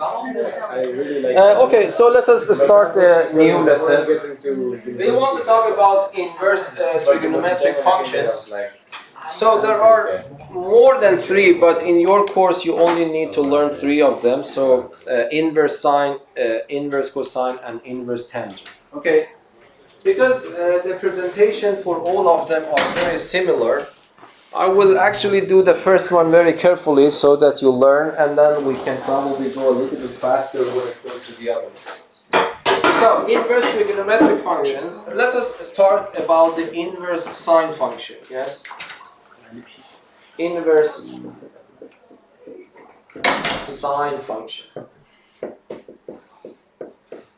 I really like Okay, so let us start a new lesson. We want to talk about inverse trigonometric functions. So there are more than three, but in your course you only need to learn three of them. So inverse sine, inverse cosine, and inverse tangent. Okay, because the presentation for all of them are very similar, I will actually do the first one very carefully so that you learn, and then we can probably go a little bit faster when it goes to the other ones. So, inverse trigonometric functions. Let us start about the inverse sine function. Yes? Inverse sine function.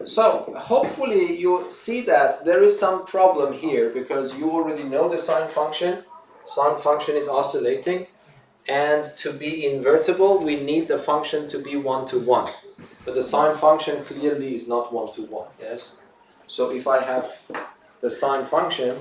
So, hopefully you see that there is some problem here because you already know the sine function. Sine function is oscillating, and to be invertible we need the function to be one-to-one. But the sine function clearly is not one-to-one, yes? So if I have the sine function,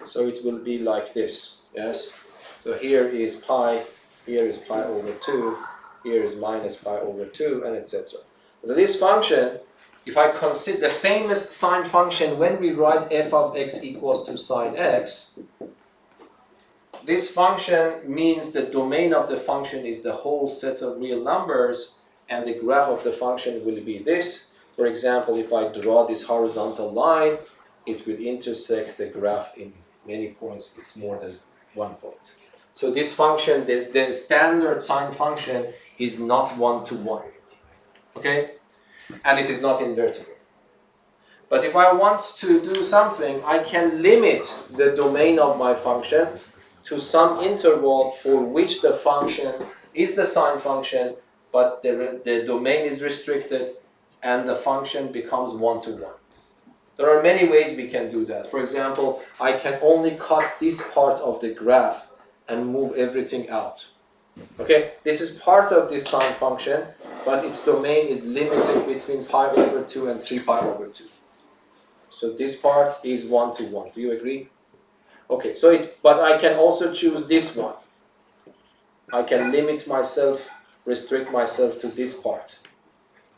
so it will be like this, yes? So here is pi over 2, here is minus pi over 2, and etc. So this function, if I consider the famous sine function when we write f of x equals to sine x, this function means the domain of the function is the whole set of real numbers, and the graph of the function will be this. For example, if I draw this horizontal line, it will intersect the graph in many points. It's more than one point. So this function, the standard sine function, is not one-to-one. Okay? And it is not invertible. But if I want to do something, I can limit the domain of my function to some interval for which the function is the sine function, but the domain is restricted and the function becomes one-to-one. There are many ways we can do that. For example, I can only cut this part of the graph and move everything out. Okay, this is part of this sine function, but its domain is limited between pi over 2 and 3 pi over 2. So this part is one-to-one. Do you agree? Okay, but I can also choose this one. I can limit myself, restrict myself to this part,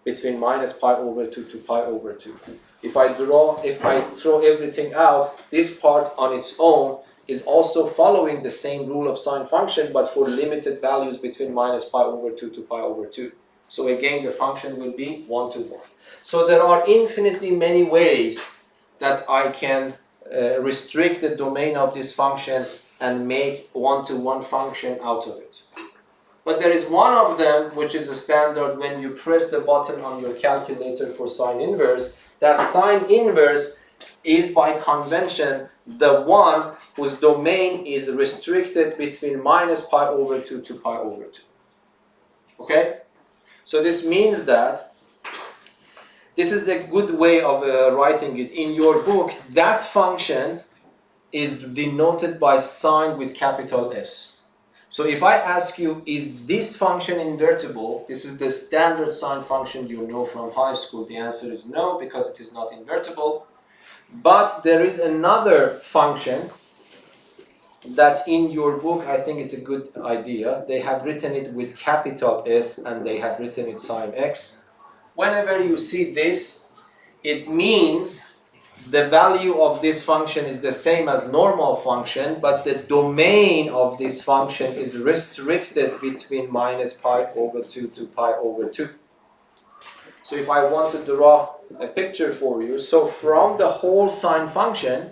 between minus pi over 2 to pi over 2. If I throw everything out, this part on its own is also following the same rule of sine function, but for limited values between minus pi over 2 to pi over 2. So again, the function will be one-to-one. So there are infinitely many ways that I can restrict the domain of this function and make one-to-one function out of it. But there is one of them which is a standard when you press the button on your calculator for sine inverse. That sine inverse is by convention the one whose domain is restricted between minus pi over 2 to pi over 2. Okay? So this means that this is the good way of writing it. In your book, that function is denoted by sign with capital S. So if I ask you, is this function invertible? This is the standard sine function you know from high school. The answer is no, because it is not invertible. But there is another function that in your book, I think it's a good idea. They have written it with capital S and they have written it sine x. Whenever you see this, it means the value of this function is the same as normal function, but the domain of this function is restricted between minus pi over 2 to pi over 2. So if I want to draw a picture for you, so from the whole sine function,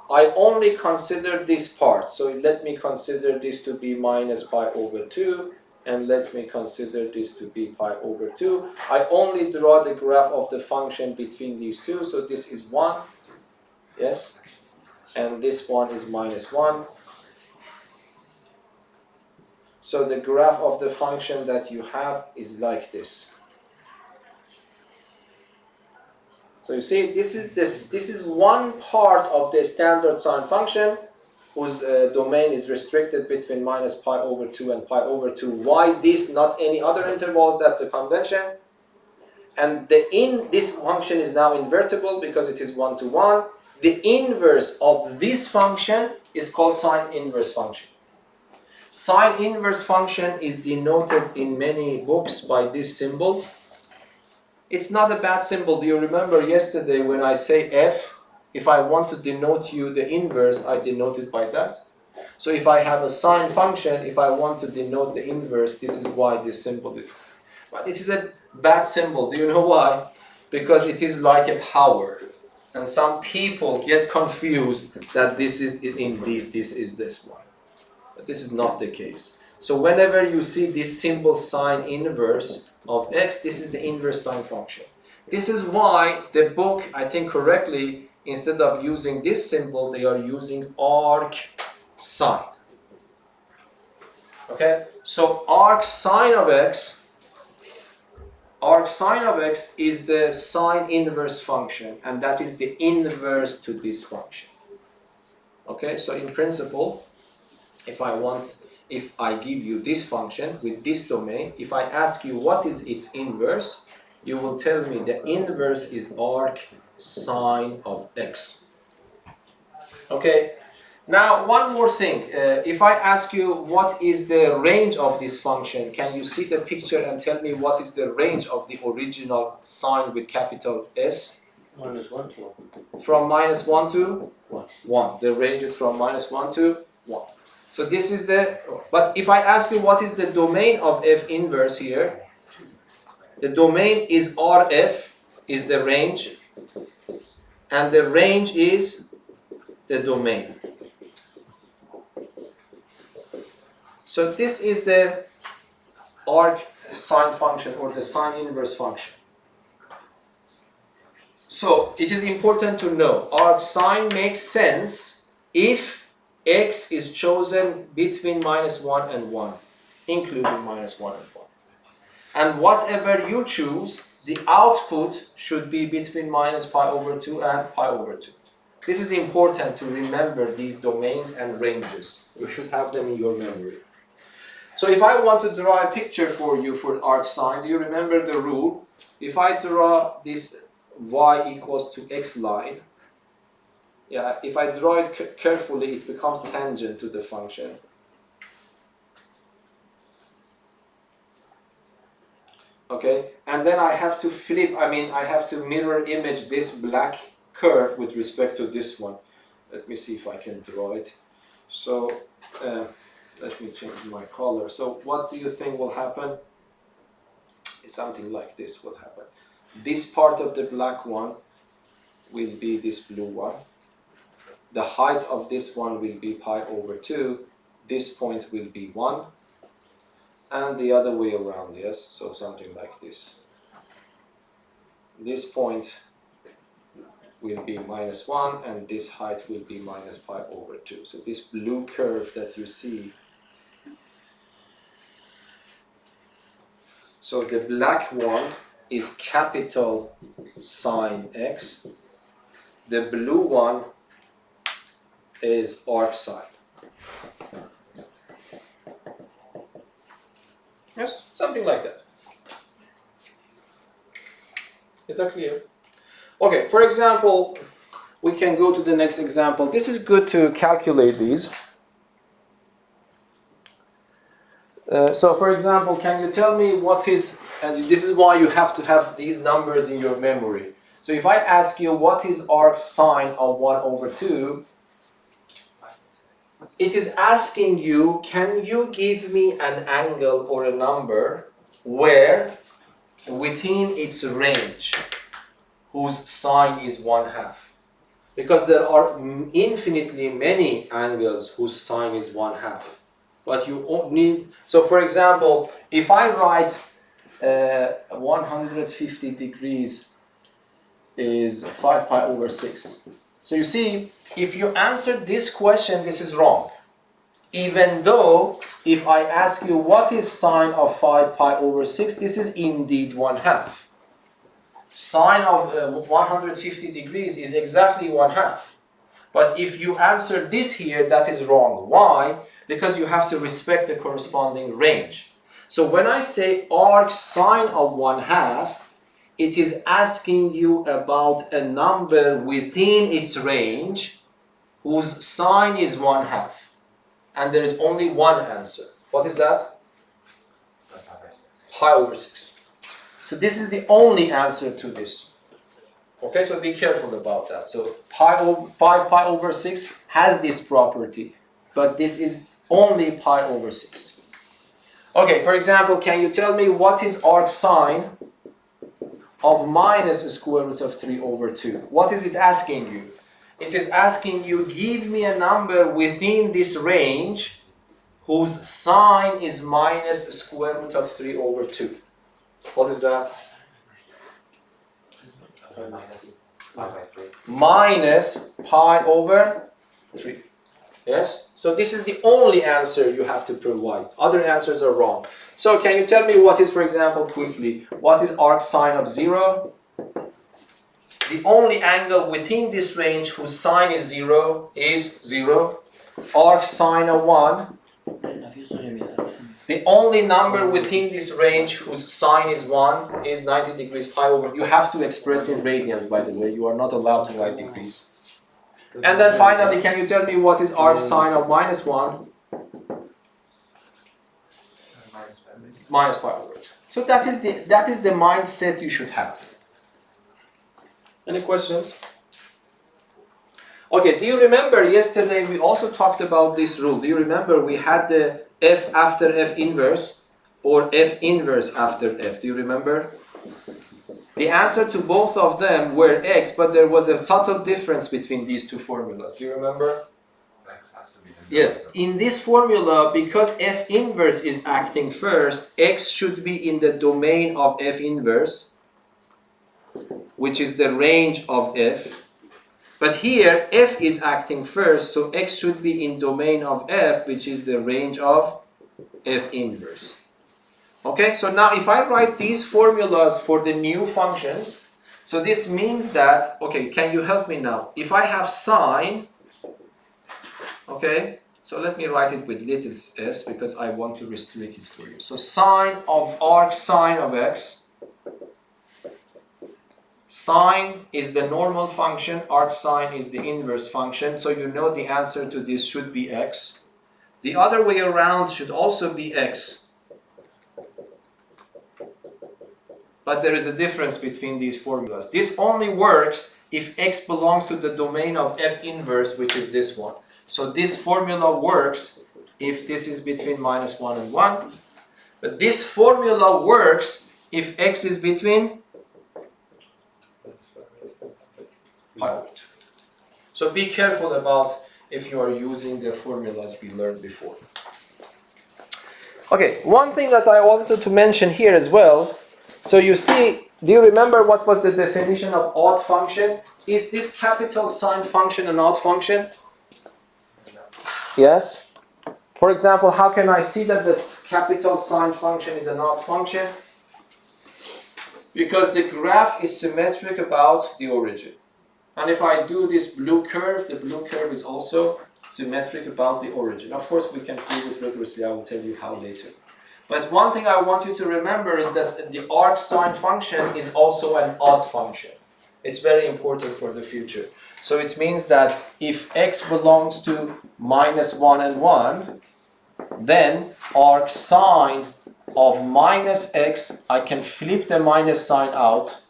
I only consider this part. So let me consider this to be minus pi over 2. And let me consider this to be pi over 2. I only draw the graph of the function between these two. So this is 1, yes? And this one is minus 1. So the graph of the function that you have is like this. So you see, this is one part of the standard sine function whose domain is restricted between minus pi over 2 and pi over 2. Why this, not any other intervals? That's the convention. And this function is now invertible because it is one-to-one. The inverse of this function is called sine inverse function. Sine inverse function is denoted in many books by this symbol. It's not a bad symbol. Do you remember yesterday when I say f, if I want to denote you the inverse, I denote it by that. So if I have a sine function, if I want to denote the inverse, this is why this symbol is. But it is a bad symbol. Do you know why? Because it is like a power. And some people get confused that this is indeed, this is this one. But this is not the case. So whenever you see this symbol sine inverse of x, this is the inverse sine function. This is why the book, I think correctly, instead of using this symbol, they are using arc sine. Okay? So arc sine of x is the sine inverse function, and that is the inverse to this function. Okay, so in principle, if I give you this function with this domain, if I ask you what is its inverse, you will tell me the inverse is arc sine of x. Okay, now one more thing. If I ask you what is the range of this function, can you see the picture and tell me what is the range of the original sine with capital S? Minus 1 to 1. From minus 1 to 1. 1. The range is from minus 1 to 1. So this is the, but if I ask you what is the domain of f inverse here, the domain is Rf, is the range, and the range is the domain. So this is the arc sine function or the sine inverse function. So it is important to know arc sine makes sense if x is chosen between minus 1 and 1, including minus 1 and 1. And whatever you choose, the output should be between minus pi over 2 and pi over 2. This is important to remember these domains and ranges. You should have them in your memory. So if I want to draw a picture for you for arc sine, do you remember the rule? If I draw this y equals to x line, if I draw it carefully, it becomes tangent to the function. Okay, and then I have to flip, I have to mirror image this black curve with respect to this one. Let me see if I can draw it. So, let me change my color. So what do you think will happen? Something like this will happen. This part of the black one will be this blue one. The height of this one will be pi over 2. This point will be 1. And the other way around, yes? So something like this. This point will be minus 1, and this height will be minus pi over 2. So this blue curve that you see, so the black one is capital sine x. The blue one is arc sine. Yes, something like that. Is that clear? Okay, for example, we can go to the next example. This is good to calculate these. So for example, can you tell me what is, and this is why you have to have these numbers in your memory. So if I ask you what is arc sine of 1 over 2, it is asking you, can you give me an angle or a number where within its range, whose sine is 1/2? Because there are infinitely many angles whose sine is 1/2. But you need, so for example, if I write 150 degrees is 5 pi over 6. So you see, if you answer this question, this is wrong. Even though, if I ask you what is sine of 5 pi over 6, this is indeed 1/2. Sine of 150 degrees is exactly 1/2. But if you answer this here, that is wrong. Why? Because you have to respect the corresponding range. So when I say arc sine of 1/2, it is asking you about a number within its range whose sine is 1/2. and there is only one answer. What is that? Pi over 6. So this is the only answer to this. Okay, so be careful about that. So 5 pi over 6 has this property, but this is only pi over 6. Okay, for example, can you tell me what is arc sine of minus the square root of 3 over 2? What is it asking you? It is asking you, give me a number within this range whose sine is minus the square root of 3 over 2. What is that? Minus pi over 3. Yes? So this is the only answer you have to provide. Other answers are wrong. So can you tell me what is, for example, quickly, what is arc sine of 0? The only angle within this range whose sine is 0 is 0. Arc sine of 1. The only number within this range whose sine is 1 is 90 degrees pi over. You have to express in radians, by the way. You are not allowed to write degrees. And then finally, can you tell me what is arc sine of minus 1? Minus pi over 2. So that is the mindset you should have. Any questions? Okay, do you remember yesterday we also talked about this rule? Do you remember we had the f after f inverse or f inverse after f? Do you remember? The answer to both of them were x, but there was a subtle difference between these two formulas. Do you remember? X has to be the Yes, in this formula, because f inverse is acting first, x should be in the domain of f inverse, which is the range of f. But here, f is acting first, so x should be in domain of f, which is the range of f inverse. Okay, so now if I write these formulas for the new functions, so this means that, okay, can you help me now? If I have sine, okay, so let me write it with little s because I want to restrict it for you. So sine of arc sine of x. Sine is the normal function, arc sine is the inverse function, so you know the answer to this should be x. The other way around should also be x. But there is a difference between these formulas. This only works if x belongs to the domain of f inverse, which is this one. So this formula works if this is between minus 1 and 1. But this formula works if x is between pi over 2. So be careful about if you are using the formulas we learned before. Okay, one thing that I wanted to mention here as well. So you see, do you remember what was the definition of odd function? Is this capital sine function an odd function? Yes. For example, how can I see that this capital sine function is an odd function? Because the graph is symmetric about the origin. And if I do this blue curve, the blue curve is also symmetric about the origin. Of course, we can prove it rigorously. I will tell you how later. But one thing I want you to remember is that the arc sine function is also an odd function. It's very important for the future. So it means that if x belongs to minus 1 and 1, then arc sine of minus x, I can flip the minus sign out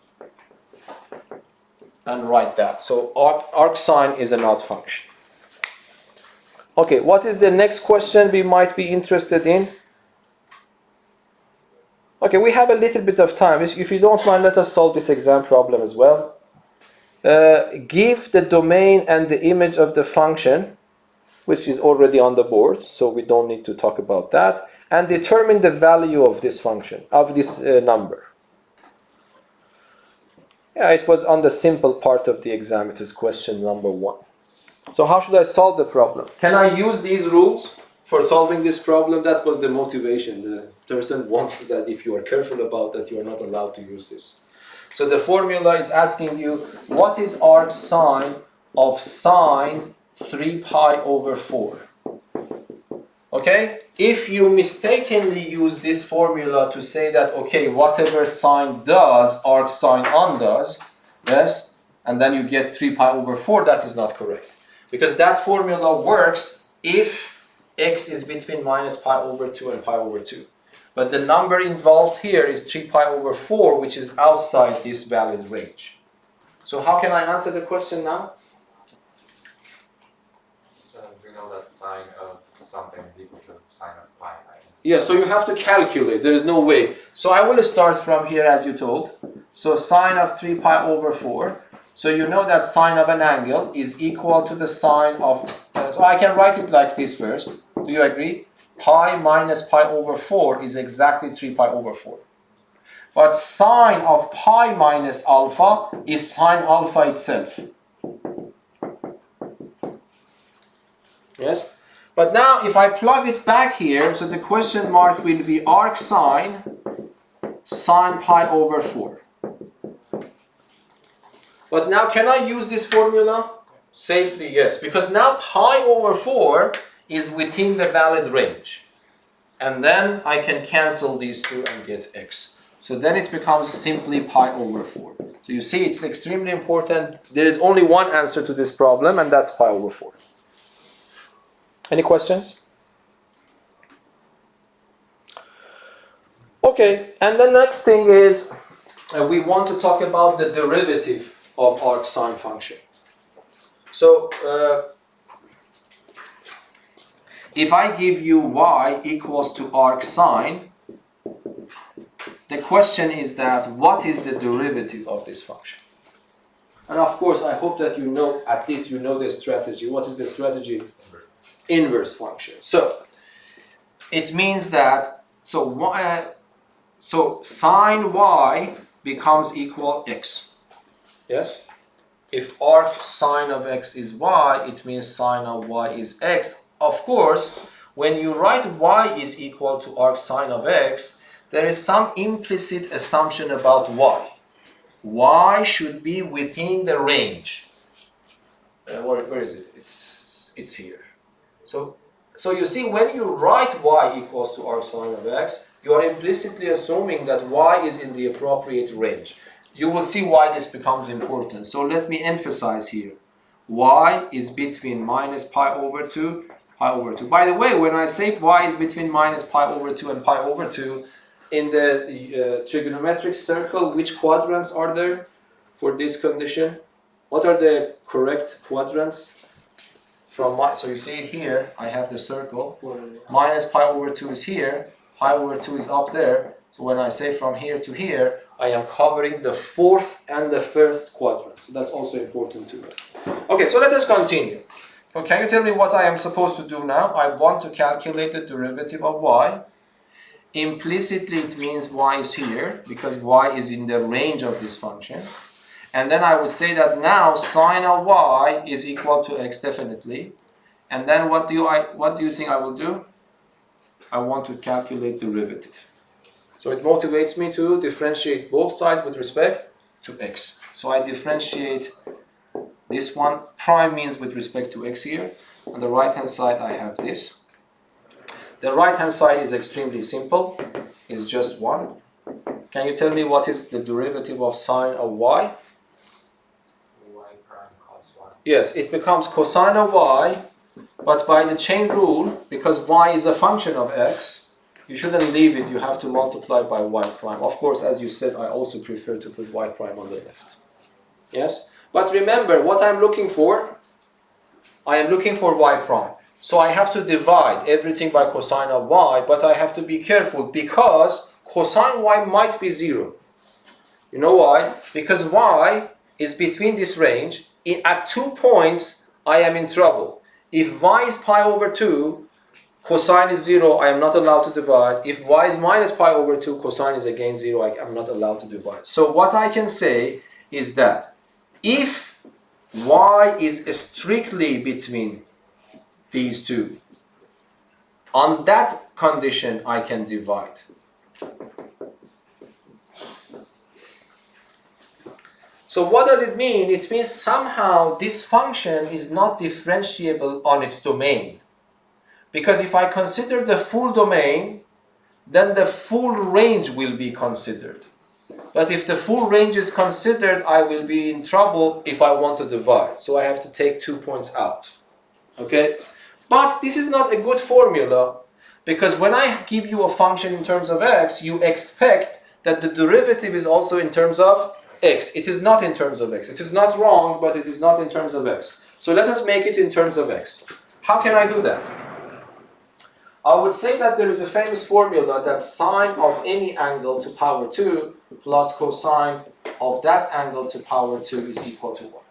and write that. So arc sine is an odd function. Okay, what is the next question we might be interested in? Okay, we have a little bit of time. If you don't mind, let us solve this exam problem as well. Give the domain and the image of the function, which is already on the board, so we don't need to talk about that, and determine the value of this function, of this number. Yeah, it was on the simple part of the exam. It is question number 1. So how should I solve the problem? Can I use these rules for solving this problem? That was the motivation. The person wants that if you are careful about that, you are not allowed to use this. So the formula is asking you, what is arc sine of sine 3 pi over 4? Okay? If you mistakenly use this formula to say that, okay, whatever sine does, arc sine undoes, yes, and then you get 3 pi over 4, that is not correct. Because that formula works if x is between minus pi over 2 and pi over 2. But the number involved here is 3 pi over 4, which is outside this valid range. So how can I answer the question now? We know that sine of something is equal to sine of pi, I guess. Yeah, so you have to calculate. There is no way. So I will start from here as you told. So sine of 3 pi over 4. So you know that sine of an angle is equal to the sine of... so I can write it like this first. Do you agree? Pi minus pi over 4 is exactly 3 pi over 4. But sine of pi minus alpha is sine alpha itself. Yes? But now if I plug it back here, so the question mark will be arc sine pi over 4. But now can I use this formula? Safely, yes. Because now pi over 4 is within the valid range. And then I can cancel these two and get x. So then it becomes simply pi over 4. So you see it's extremely important. There is only one answer to this problem, and that's pi over 4. Any questions? Okay, and the next thing is we want to talk about the derivative of arc sine function. So if I give you y equals to arc sine, the question is that what is the derivative of this function? And of course, I hope that you know, at least you know the strategy. What is the strategy? Inverse function. So it means that so sine y becomes equal x. Yes? If arc sine of x is y, it means sine of y is x. Of course, when you write y is equal to arc sine of x, there is some implicit assumption about y. Y should be within the range. Where is it? It's here. So you see, when you write y equals to arc sine of x, you are implicitly assuming that y is in the appropriate range. You will see why this becomes important. So let me emphasize here. Y is between minus pi over 2, pi over 2. By the way, when I say y is between minus pi over 2 and pi over 2, in the trigonometric circle, which quadrants are there for this condition? What are the correct quadrants? So you see here, I have the circle. Minus pi over 2 is here, pi over 2 is up there. So when I say from here to here, I am covering the fourth and the first quadrant. So that's also important to know. Okay, so let us continue. So can you tell me what I am supposed to do now? I want to calculate the derivative of y. Implicitly it means y is here, because y is in the range of this function. And then I would say that now sine of y is equal to x definitely. And then what do you think I will do? I want to calculate derivative. So it motivates me to differentiate both sides with respect to x. So I differentiate this one. Prime means with respect to x here. On the right hand side I have this. The right hand side is extremely simple. It's just 1. Can you tell me what is the derivative of sine of y? Y prime cos y. Yes, it becomes cosine of y, but by the chain rule, because y is a function of x, you shouldn't leave it, you have to multiply by y prime. Of course, as you said, I also prefer to put y prime on the left. Yes? But remember, what I'm looking for? I am looking for y prime. So I have to divide everything by cosine of y, but I have to be careful because cosine y might be 0. You know why? Because y is between this range. At 2 points, I am in trouble. If y is pi over 2, cosine is 0, I am not allowed to divide. If y is minus pi over 2, cosine is again 0, I am not allowed to divide. So what I can say is that if y is strictly between these two, on that condition I can divide. So what does it mean? It means somehow this function is not differentiable on its domain. Because if I consider the full domain, then the full range will be considered. But if the full range is considered, I will be in trouble if I want to divide. So I have to take 2 points out. Okay? But this is not a good formula, because when I give you a function in terms of x, you expect that the derivative is also in terms of x. It is not in terms of x. It is not wrong, but it is not in terms of x. So let us make it in terms of x. How can I do that? I would say that there is a famous formula that sine of any angle to power 2 plus cosine of that angle to power 2 is equal to 1.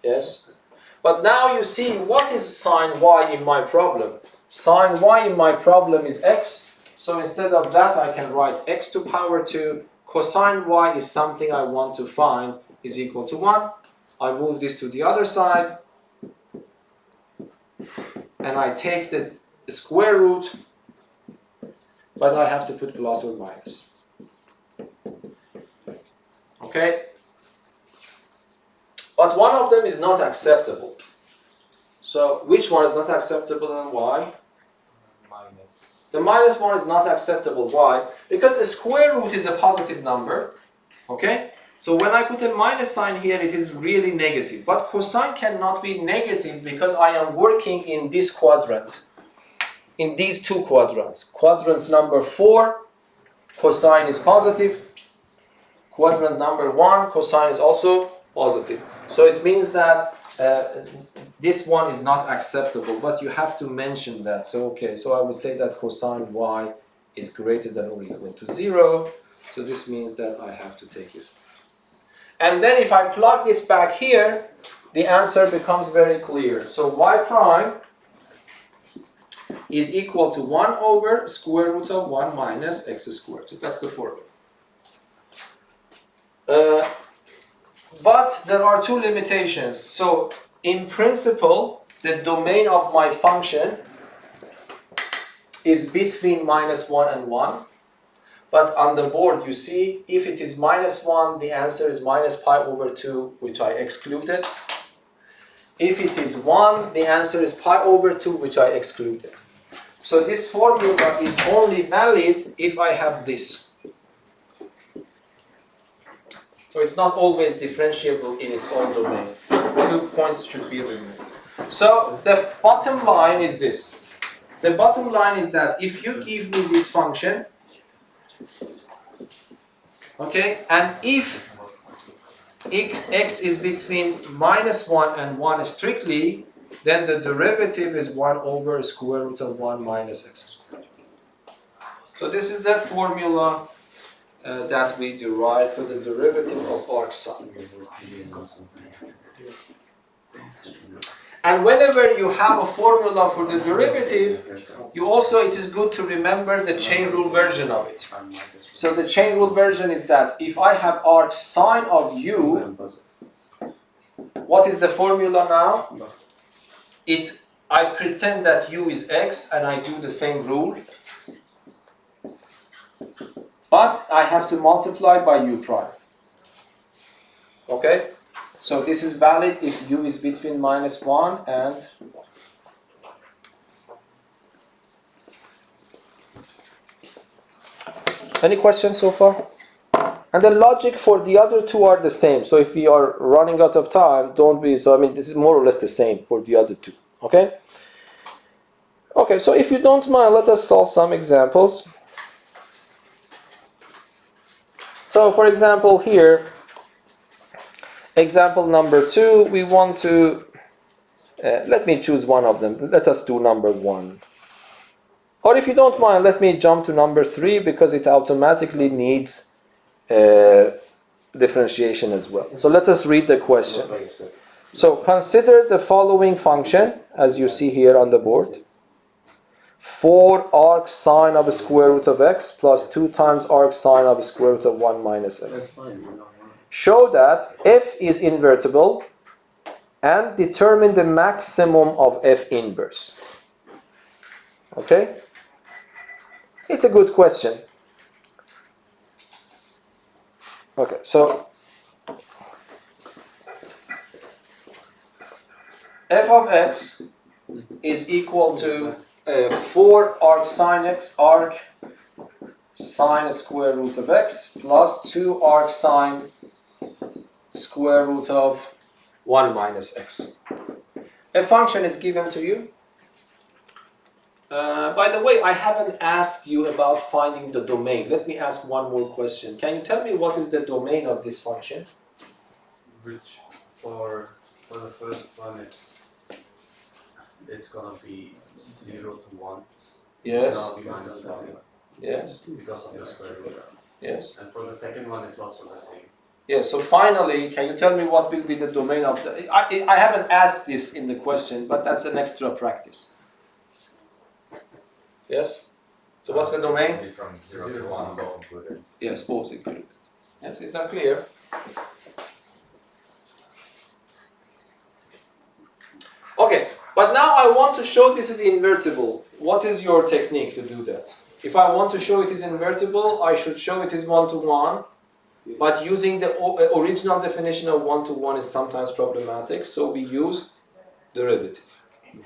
Yes? But now you see, what is sine y in my problem? Sine y in my problem is x. So instead of that, I can write x to power 2. Cosine y is something I want to find is equal to 1. I move this to the other side. And I take the square root. But I have to put plus or minus. Okay? But one of them is not acceptable. So which one is not acceptable and why? Minus. The minus one is not acceptable. Why? Because a square root is a positive number. Okay? So when I put a minus sign here, it is really negative. But cosine cannot be negative because I am working in this quadrant. In these two quadrants. Quadrant number 4, cosine is positive. Quadrant number 1, cosine is also positive. So it means that this one is not acceptable, but you have to mention that. So okay, so I would say that cosine y is greater than or equal to 0. So this means that I have to take this. And then if I plug this back here, the answer becomes very clear. So y prime is equal to 1 over square root of 1 minus x squared. So that's the formula. But there are two limitations. So in principle, the domain of my function is between minus 1 and 1. But on the board, you see, if it is minus 1, the answer is minus pi over 2, which I excluded. If it is 1, the answer is pi over 2, which I excluded. So this formula is only valid if I have this. So it's not always differentiable in its own domain. 2 points should be removed. So the bottom line is this. The bottom line is that if you give me this function, okay, and if x is between minus 1 and 1 strictly, then the derivative is 1 over square root of 1 minus x squared. So this is the formula that we derive for the derivative of arc sine. And whenever you have a formula for the derivative, it is good to remember the chain rule version of it. So the chain rule version is that if I have arc sine of u, what is the formula now? I pretend that u is x and I do the same rule. But I have to multiply by u prime. Okay? So this is valid if u is between minus 1 and 1. Any questions so far? And the logic for the other two are the same. So if we are running out of time, this is more or less the same for the other two. Okay? Okay, so if you don't mind, let us solve some examples. So for example here, example number 2, we want to, let me choose one of them. Let us do number 1. Or if you don't mind, let me jump to number 3 because it automatically needs differentiation as well. So let us read the question. So consider the following function, as you see here on the board. 4 arc sine of square root of x plus 2 times arc sine of square root of 1 minus x. Show that f is invertible and determine the maximum of f inverse. Okay? It's a good question. Okay, so f of x is equal to 4 arc sine square root of x plus 2 arc sine square root of 1 minus x. A function is given to you By the way, I haven't asked you about finding the domain. Let me ask one more question. Can you tell me what is the domain of this function? Which for the first one it's gonna be 0 to 1. Yes. Not minus 1 Yes. because of the square root. Yes. And for the second one it's also the same. Yes. So finally, can you tell me what will be the domain of the? I haven't asked this in the question, but that's an extra practice. Yes. So what's the domain? Be from 0 to 1, both included. Yes, both included. Yes, is that clear? Okay, but now I want to show this is invertible. What is your technique to do that? If I want to show it is invertible, I should show it is one-to-one, but using the original definition of one-to-one is sometimes problematic, so we use derivative.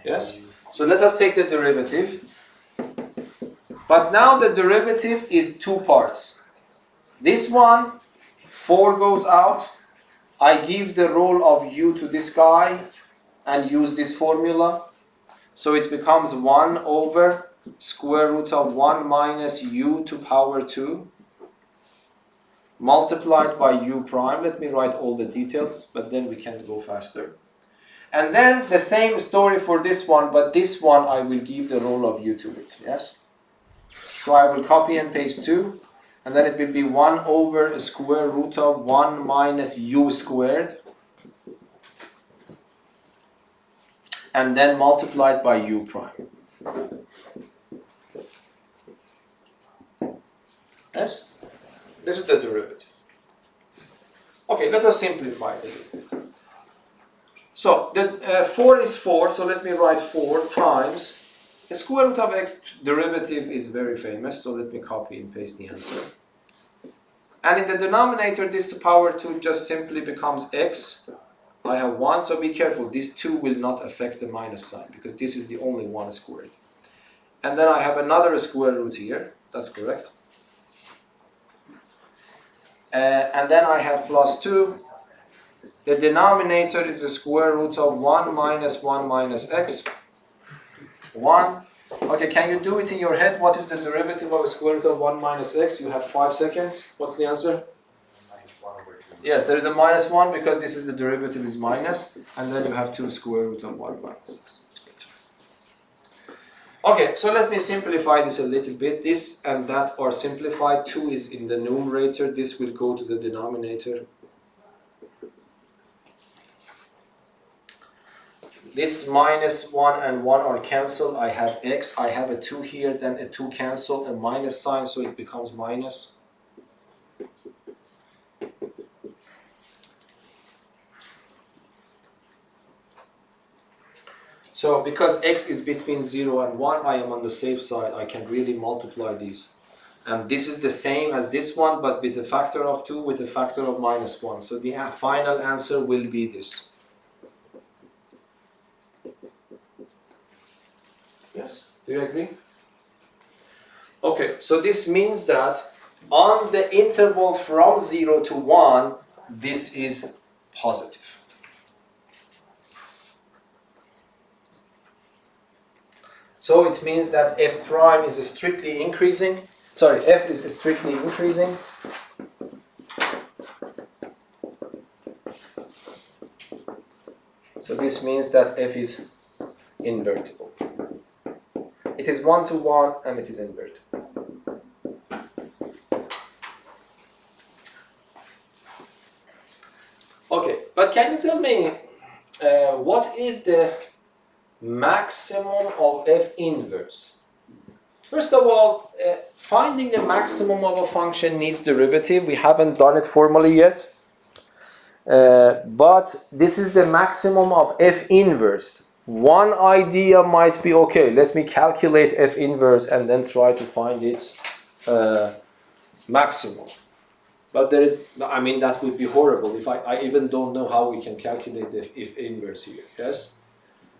Yes? So let us take the derivative. But now the derivative is two parts. This one, 4 goes out. I give the role of u to this guy and use this formula. So it becomes 1 over square root of 1 minus u to power 2 multiplied by u prime. Let me write all the details, but then we can go faster. And then the same story for this one, but this one I will give the role of u to it. Yes? So I will copy and paste 2, and then it will be 1 over a square root of 1 minus u squared, and then multiplied by u prime. Yes? This is the derivative. Okay, let us simplify it. So, the 4 is 4, so let me write 4 times. The square root of x derivative is very famous, so let me copy and paste the answer. And in the denominator, this to power 2 just simply becomes x. I have 1, so be careful. This 2 will not affect the minus sign, because this is the only 1 squared. And then I have another square root here. That's correct. And then I have plus 2. The denominator is the square root of 1 minus x. 1. Okay, can you do it in your head? What is the derivative of a square root of 1 minus x? You have 5 seconds. What's the answer? Minus 1 over 2. Yes, there is a minus 1 because this is the derivative is minus. And then you have 2 square root of 1 minus x. Okay, so let me simplify this a little bit. This and that are simplified. 2 is in the numerator. This will go to the denominator. This minus 1 and 1 are cancelled. I have x. I have a 2 here, then a 2 cancel, a minus sign, so it becomes minus. So because x is between 0 and 1, I am on the safe side. I can really multiply these. And this is the same as this one, but with a factor of 2, with a factor of minus 1. So the final answer will be this. Yes? Do you agree? Okay, so this means that on the interval from 0 to 1, this is positive. So it means that f prime is strictly increasing. Sorry, f is strictly increasing. So this means that f is invertible. It is 1 to 1 and it is invertible. Okay, but can you tell me what is the maximum of f inverse? First of all, finding the maximum of a function needs derivative. We haven't done it formally yet. But this is the maximum of f inverse. One idea might be, okay, let me calculate f inverse and then try to find its maximum. But there is, I mean, that would be horrible if I even don't know how we can calculate the f inverse here, yes?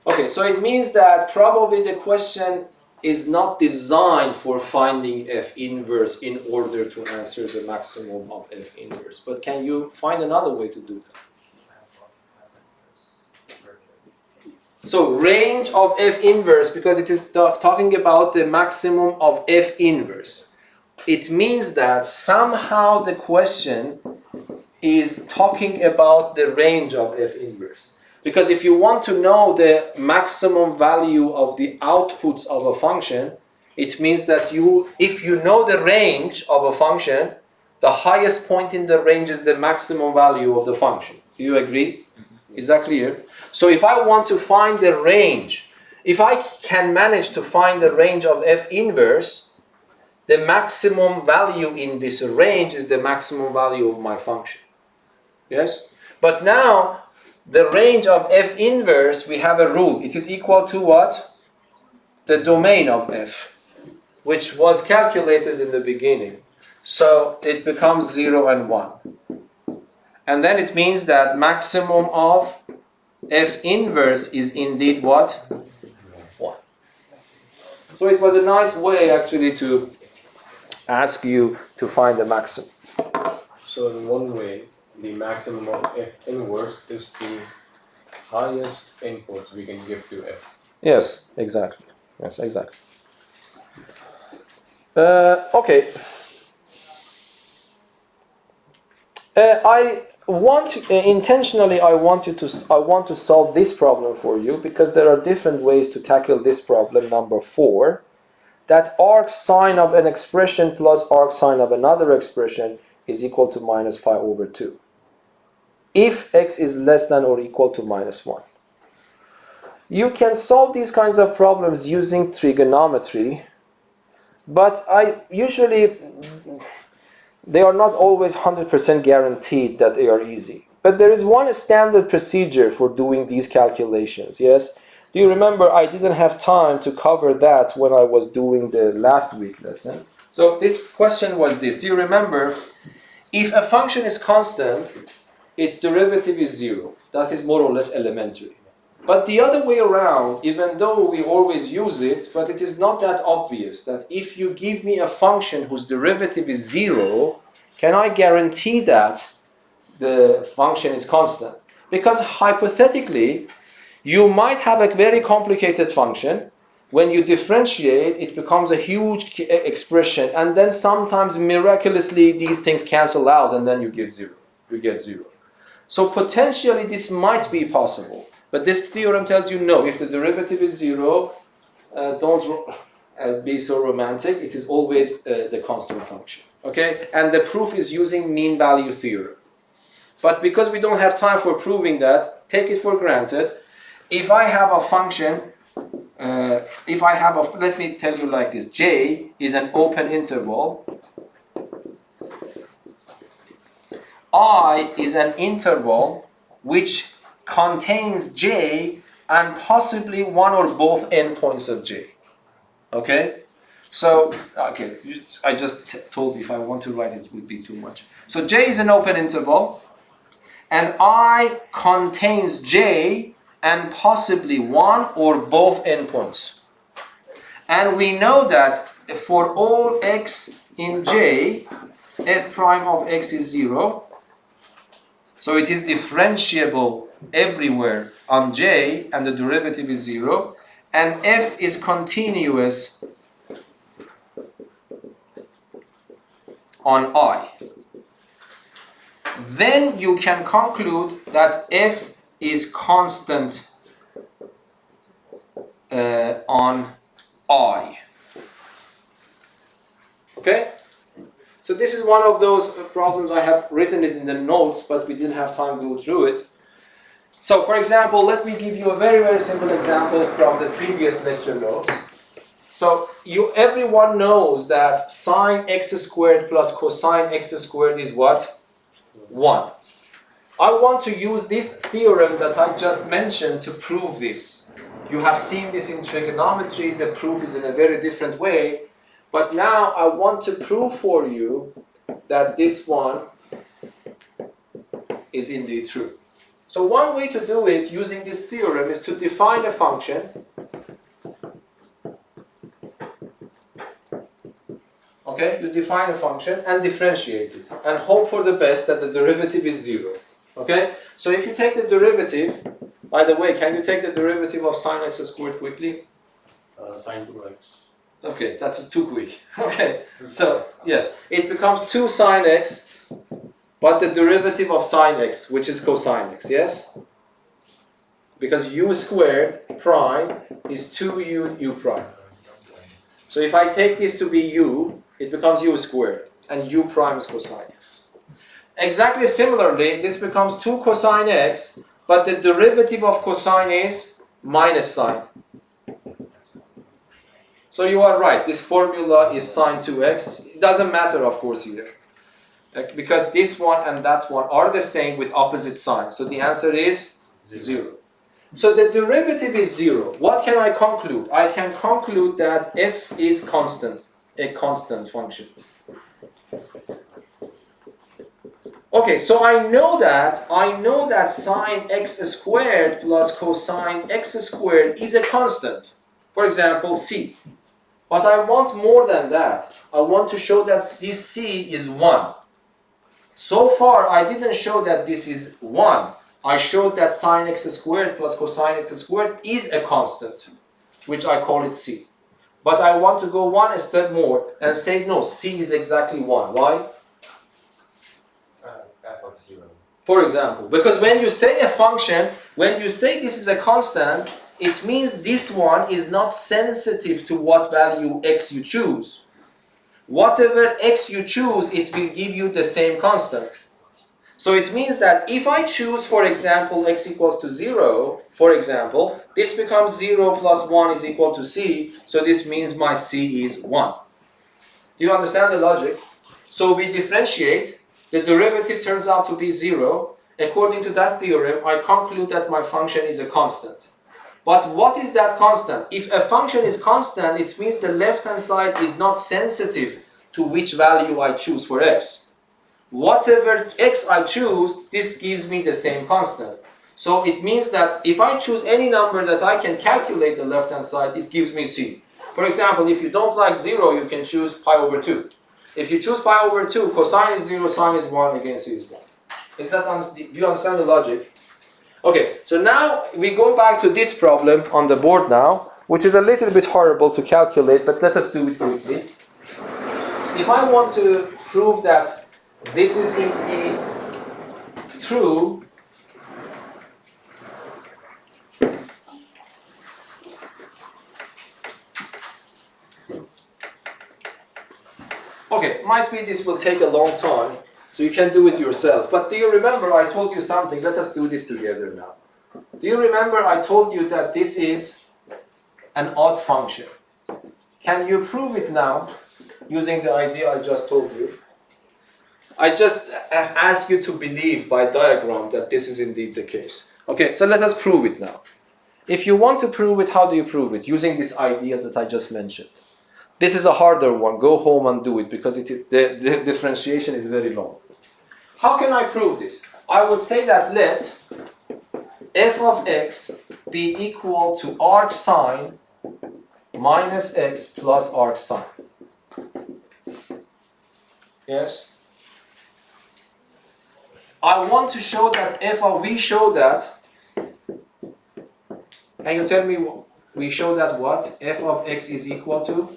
Okay, so it means that probably the question is not designed for finding f inverse in order to answer the maximum of f inverse. But can you find another way to do that? So range of F inverse, because it is talking about the maximum of F inverse. It means that somehow the question is talking about the range of F inverse. Because if you want to know the maximum value of the outputs of a function, it means that if you know the range of a function, the highest point in the range is the maximum value of the function. Do you agree? Is that clear? So if I want to find the range, if I can manage to find the range of F inverse, the maximum value in this range is the maximum value of my function. Yes? But now, the range of F inverse, we have a rule. It is equal to what? The domain of F, which was calculated in the beginning. So it becomes 0 and 1. And then it means that maximum of F inverse is indeed what? 1. So it was a nice way actually to ask you to find the maximum. So in one way, the maximum of F inverse is the highest input we can give to F. Yes, exactly. Yes, exactly. Okay. Intentionally I want to solve this problem for you because there are different ways to tackle this problem, number 4. That arc sine of an expression plus arc sine of another expression is equal to minus pi over 2. If x is less than or equal to minus 1. You can solve these kinds of problems using trigonometry, but they are not always 100% guaranteed that they are easy. But there is one standard procedure for doing these calculations, yes? Do you remember I didn't have time to cover that when I was doing the last week lesson? So this question was this. Do you remember, if a function is constant, its derivative is 0. That is more or less elementary. But the other way around, even though we always use it, but it is not that obvious that if you give me a function whose derivative is 0, can I guarantee that the function is constant? Because hypothetically, you might have a very complicated function. When you differentiate, it becomes a huge expression, and then sometimes miraculously these things cancel out and then you get 0. So potentially this might be possible. But this theorem tells you no, if the derivative is 0, don't be so romantic. It is always the constant function. Okay? And the proof is using mean value theorem. But because we don't have time for proving that, take it for granted. If I have a function, let me tell you like this. J is an open interval. I is an interval which contains J and possibly one or both endpoints of J. Okay? So, I just told you if I want to write it would be too much. So J is an open interval and I contains J and possibly one or both endpoints. And we know that for all x in J, f prime of x is 0. So it is differentiable everywhere on J and the derivative is 0. And f is continuous on I. Then you can conclude that f is constant on I. Okay? So this is one of those problems. I have written it in the notes, but we didn't have time to go through it. So for example, let me give you a very, very simple example from the previous lecture notes. So everyone knows that sine x squared plus cosine x squared is what? 1. I want to use this theorem that I just mentioned to prove this. You have seen this in trigonometry. The proof is in a very different way. But now I want to prove for you that this one is indeed true. So one way to do it using this theorem is to define a function. Okay, you define a function and differentiate it and hope for the best that the derivative is 0. Okay, so if you take the derivative, By the way, can you take the derivative of sine x squared quickly? Sine 2x. Okay, that's too quick. Okay, so yes, it becomes 2 sine x, but the derivative of sine x, which is cosine x, yes? Because u squared prime is 2u prime. So if I take this to be u, it becomes u squared, and u prime is cosine x. Exactly similarly, this becomes 2 cosine x, but the derivative of cosine is minus sine. So you are right, this formula is sine 2x. It doesn't matter, of course, either. Because this one and that one are the same with opposite signs. So the answer is 0. So the derivative is 0. What can I conclude? I can conclude that f is constant, a constant function. Okay, so I know that sine x squared plus cosine x squared is a constant. For example, c. But I want more than that. I want to show that this c is 1. So far, I didn't show that this is 1. I showed that sine x squared plus cosine x squared is a constant, which I call it c. But I want to go one step more and say, no, c is exactly 1. Why? F of 0. For example, because when you say a function, when you say this is a constant, it means this one is not sensitive to what value x you choose. Whatever x you choose, it will give you the same constant. So it means that if I choose, for example, x equals to 0, for example, this becomes 0 plus 1 is equal to c, so this means my c is 1. Do you understand the logic? So we differentiate, the derivative turns out to be 0. According to that theorem, I conclude that my function is a constant. But what is that constant? If a function is constant, it means the left-hand side is not sensitive to which value I choose for x. Whatever x I choose, this gives me the same constant. So it means that if I choose any number that I can calculate the left-hand side, it gives me c. For example, if you don't like 0, you can choose pi over 2. If you choose pi over 2, cosine is 0, sine is 1, again c is 1. Do you understand the logic? Okay, so now we go back to this problem on the board now, which is a little bit horrible to calculate, but let us do it quickly. If I want to prove that this is indeed true, okay, might be this will take a long time, so you can do it yourself. But do you remember I told you something? Let us do this together now. Do you remember I told you that this is an odd function? Can you prove it now using the idea I just told you? I just ask you to believe by diagram that this is indeed the case. Okay, so let us prove it now. If you want to prove it, how do you prove it? Using these ideas that I just mentioned. This is a harder one. Go home and do it because the differentiation is very long. How can I prove this? I would say that let f of x be equal to arc sine minus x plus arc sine. Yes? I want to show that we show that, can you tell me, we show that what? F of x is equal to?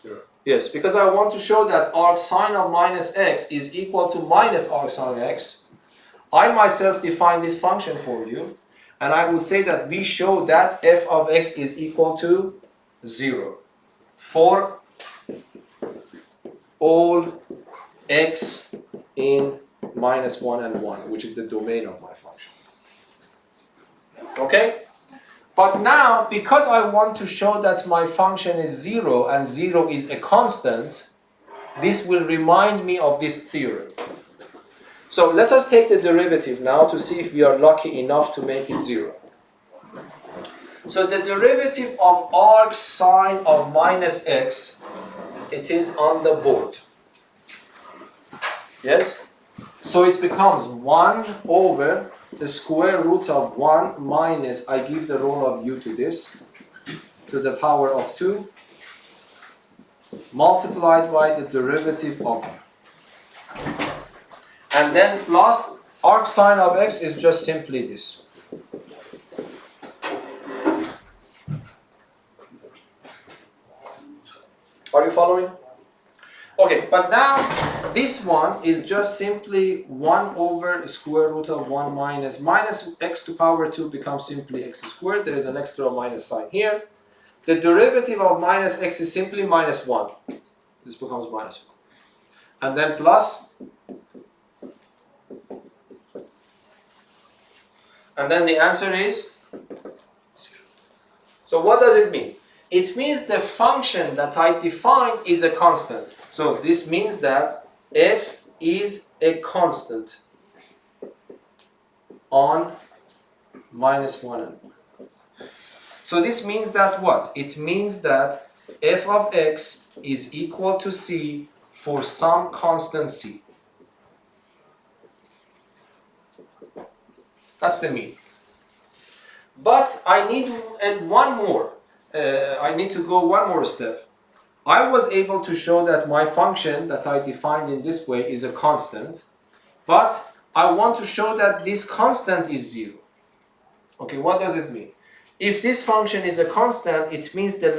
Sure. Yes, because I want to show that arc sine of minus x is equal to minus arc sine x. I myself define this function for you, and I will say that we show that f of x is equal to 0 for all x in minus 1 and 1, which is the domain of my function. Okay? But now, because I want to show that my function is 0 and 0 is a constant, this will remind me of this theorem. So let us take the derivative now to see if we are lucky enough to make it 0. So the derivative of arc sine of minus x, it is on the board. Yes? So it becomes 1 over the square root of 1 minus, I give the role of u to this, to the power of 2, multiplied by the derivative of, and then plus arc sine of x is just simply this. Are you following? Okay, but now this one is just simply 1 over square root of 1 minus x to power 2 becomes simply x squared. There is an extra minus sign here. The derivative of minus x is simply minus 1. This becomes minus 1. And then plus. And then the answer is 0. So what does it mean? It means the function that I defined is a constant. So this means that f is a constant on minus 1 and 1. So this means that what? It means that f of x is equal to c for some constant c. That's the mean. But I need one more. I need to go one more step. I was able to show that my function that I defined in this way is a constant, but I want to show that this constant is 0. Okay, what does it mean? If this function is a constant, it means the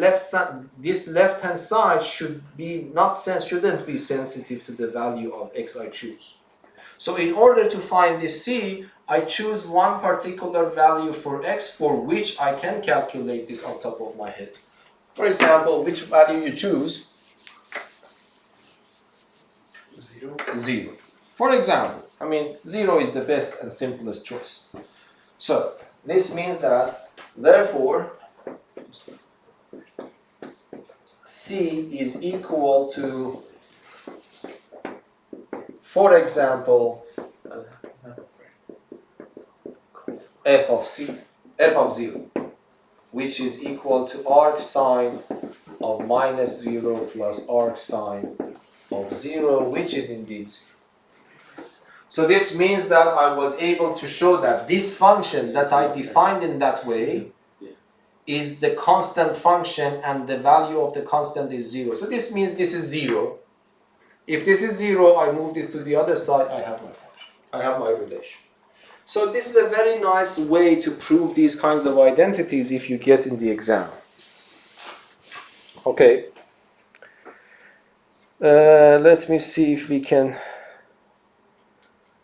this left-hand side shouldn't be sensitive to the value of x I choose. So in order to find this c, I choose one particular value for x for which I can calculate this on top of my head. For example, which value you choose? 0. 0. For example, 0 is the best and simplest choice. So this means that, therefore, c is equal to, for example, f of 0, which is equal to arc sine of minus 0 plus arc sine of 0, which is indeed 0. So this means that I was able to show that this function that I defined in that way is the constant function and the value of the constant is 0. So this means this is 0. If this is 0, I move this to the other side, I have my function. I have my relation. So this is a very nice way to prove these kinds of identities if you get in the exam. Okay. Let me see if we can.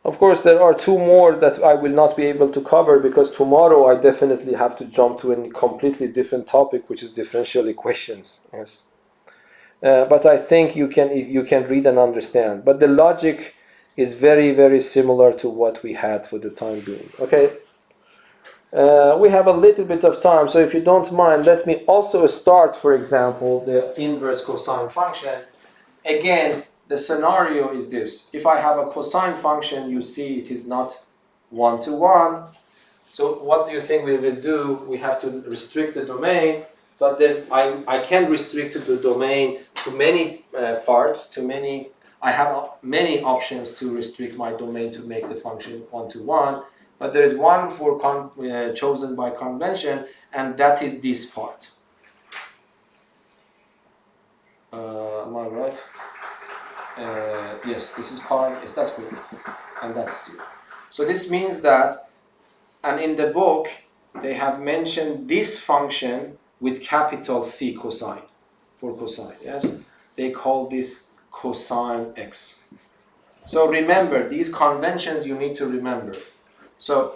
Of course, there are two more that I will not be able to cover because tomorrow I definitely have to jump to a completely different topic, which is differential equations. Yes. But I think you can read and understand. But the logic is very, very similar to what we had for the time being. Okay. We have a little bit of time, so if you don't mind, let me also start, for example, the inverse cosine function. Again, the scenario is this. If I have a cosine function, you see it is not 1-to-1. So what do you think we will do? We have to restrict the domain, but then I can restrict the domain to many parts, I have many options to restrict my domain to make the function 1-to-1, but there is one chosen by convention, and that is this part. Am I right? Yes, this is pi. Yes, that's good. And that's 0. So this means that, and in the book, they have mentioned this function with capital C cosine, for cosine, yes? They call this cosine x. So remember, these conventions you need to remember. So,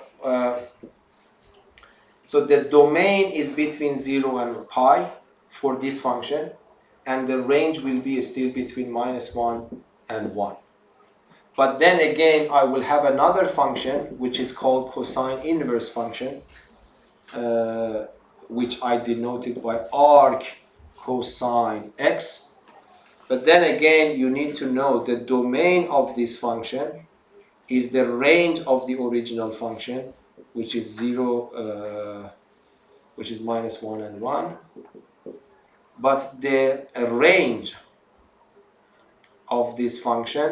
so the domain is between 0 and pi for this function, and the range will be still between -1 and 1. But then again, I will have another function which is called cosine inverse function, which I denoted by arc cosine x. But then again, you need to know the domain of this function is the range of the original function, which is 0, which is -1 and 1. But the range of this function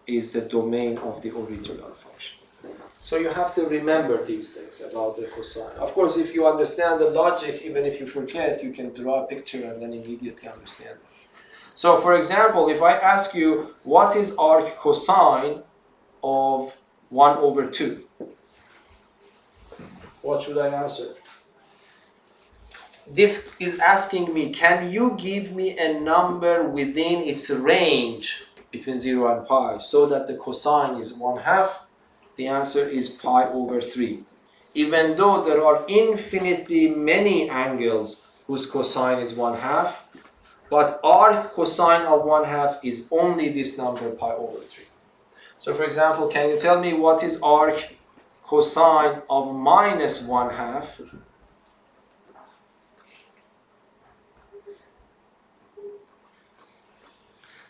is the domain of the original function. So you have to remember these things about the cosine. Of course, if you understand the logic, even if you forget, you can draw a picture and then immediately understand. So for example, if I ask you, what is arc cosine of 1/2? What should I answer? this is asking me, can you give me a number within its range between 0 and pi so that the cosine is 1/2? The answer is pi over 3. Even though there are infinitely many angles whose cosine is 1/2, but arc cosine of 1/2 is only this number pi over 3. So for example, can you tell me what is arc cosine of minus 1/2?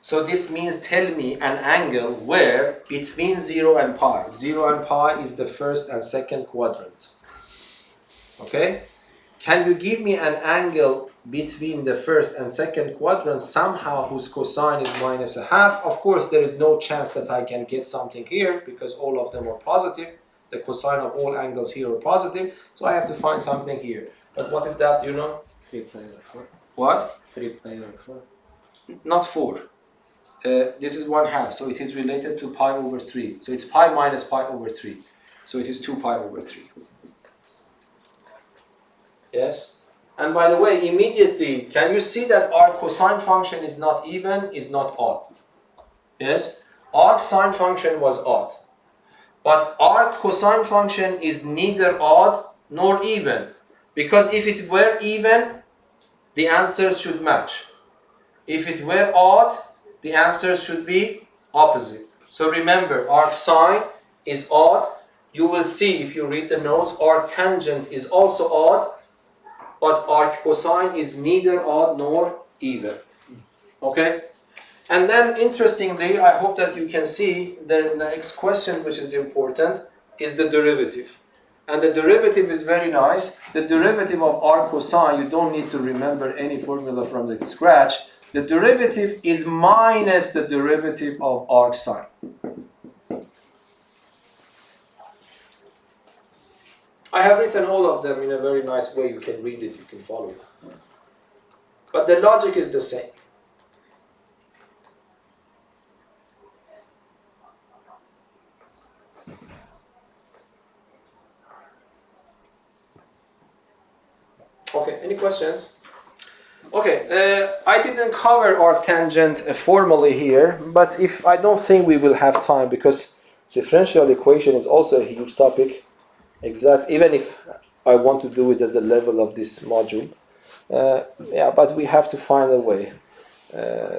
So this means tell me an angle where between 0 and pi. 0 and pi is the first and second quadrant. Okay? Can you give me an angle between the first and second quadrant somehow whose cosine is minus 1/2? Of course, there is no chance that I can get something here because all of them are positive. The cosine of all angles here are positive. So I have to find something here. But what is that, you know? 3 pi over 4. What? 3 pi over 4. Not 4. This is 1/2, so it is related to pi over 3. So it's pi minus pi over 3. So it is 2 pi over 3. Yes? And by the way, immediately, can you see that our cosine function is not even, is not odd? Yes? Arc sine function was odd. But arc cosine function is neither odd nor even. Because if it were even, the answers should match. If it were odd, the answers should be opposite. So remember, arc sine is odd. You will see if you read the notes, arc tangent is also odd, but arc cosine is neither odd nor even. Okay? And then interestingly, I hope that you can see the next question, which is important, is the derivative. And the derivative is very nice. The derivative of arc cosine, you don't need to remember any formula from the scratch. The derivative is minus the derivative of arc sine. I have written all of them in a very nice way. You can read it, you can follow it. But the logic is the same. Okay, any questions? Okay, I didn't cover arctangent formally here, but if I don't think we will have time because differential equation is also a huge topic. Even if I want to do it at the level of this module, yeah, but we have to find a way.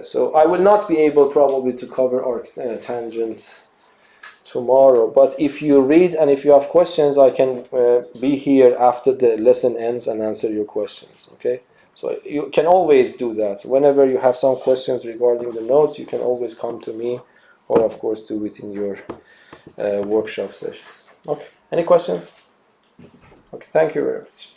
So I will not be able probably to cover arctangent tomorrow, but if you read and if you have questions, I can be here after the lesson ends and answer your questions. Okay. So you can always do that. Whenever you have some questions regarding the notes, you can always come to me, or of course do it in your workshop sessions. Okay. Any questions? Okay. Thank you very much.